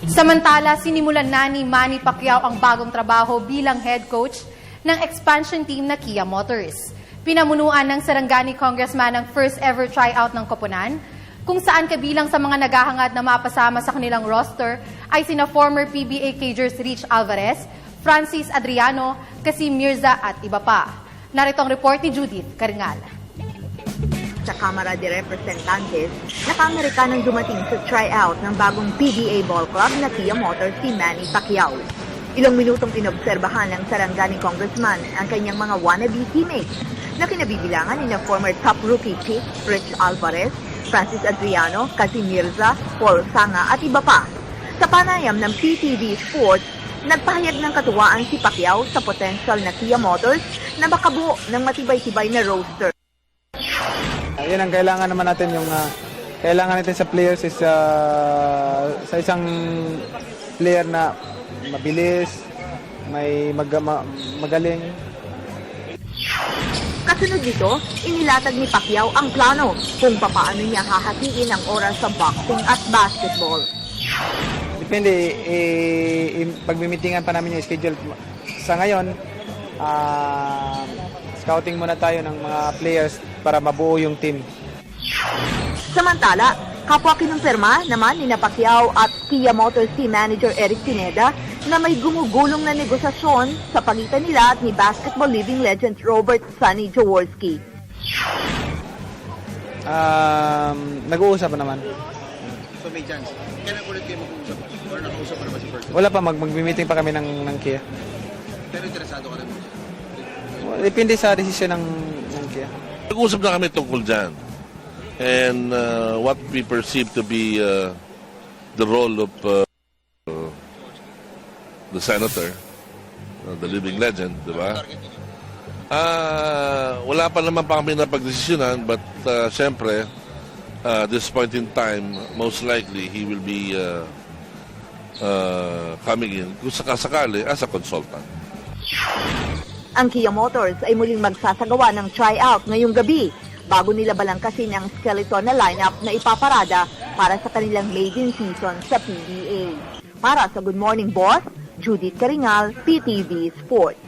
Samantala, sinimulan na ni Manny Pacquiao ang bagong trabaho bilang head coach ng expansion team na Kia Motors. Pinamunuan ng Sarangani Congressman ang first ever tryout ng koponan, kung saan kabilang sa mga naghahangad na mapasama sa kanilang roster ay sina former PBA cagers Rich Alvarez, Francis Adriano, Kasim Mirza at iba pa. Narito ang report ni Judith Caringal. Sa Kamara de Representantes, naka-Amerikanang dumating sa tryout ng bagong PBA ball club na Kia Motors si Manny Pacquiao. Ilang minutong inobserbahan ng Sarangani Congressman ang kanyang mga wannabe teammates na kinabibilangan ni na former top rookie pick Rich Alvarez, Francis Adriano, Kasim Mirza, Paul Sanga at iba pa. Sa panayam ng PTV Sports, nagpahayag ng katuwaan si Pacquiao sa potential na Kia Motors na makabuo ng matibay-tibay na roster. Yun ang kailangan naman natin, yung kailangan natin sa players is sa isang player na mabilis, may magaling. Kasunod nito, inilatag ni Pacquiao ang plano kung paano niya hahatiin ang oras sa boxing at basketball. Depende, pagmimitingan pa namin yung schedule. Sa ngayon, scouting muna tayo ng mga players para mabuo yung team. Samantala, kapwa kinumpirma naman ni Pacquiao at Kia Motors team manager Eric Pineda na may gumugulong na negosasyon sa pagitan nila at ni basketball living legend Robert Sonny Jaworski. Nag-uusap pa naman. So may chance. Kailan ulit kayo mag-uusap? Or nakausap pa naman si Berto? Wala pa, mag-meeting pa kami ng Kia. Pero interesado ka naman. Depende sa desisyon ng Kia. Nag-uusap na kami tungkol dyan. And what we perceive to be the role of the senator, the living legend, di ba? Wala pa naman pa kami na pagdesisyonan, but syempre, this point in time, most likely, he will be coming in, kung sakasakali, as a consultant. Ang Kia Motors ay muling magsasagawa ng tryout ngayong gabi bago nila balangkasin ang skeleton na lineup na ipaparada para sa kanilang maiden season sa PBA. Para sa Good Morning Boss, Judith Caringal, PTV Sports.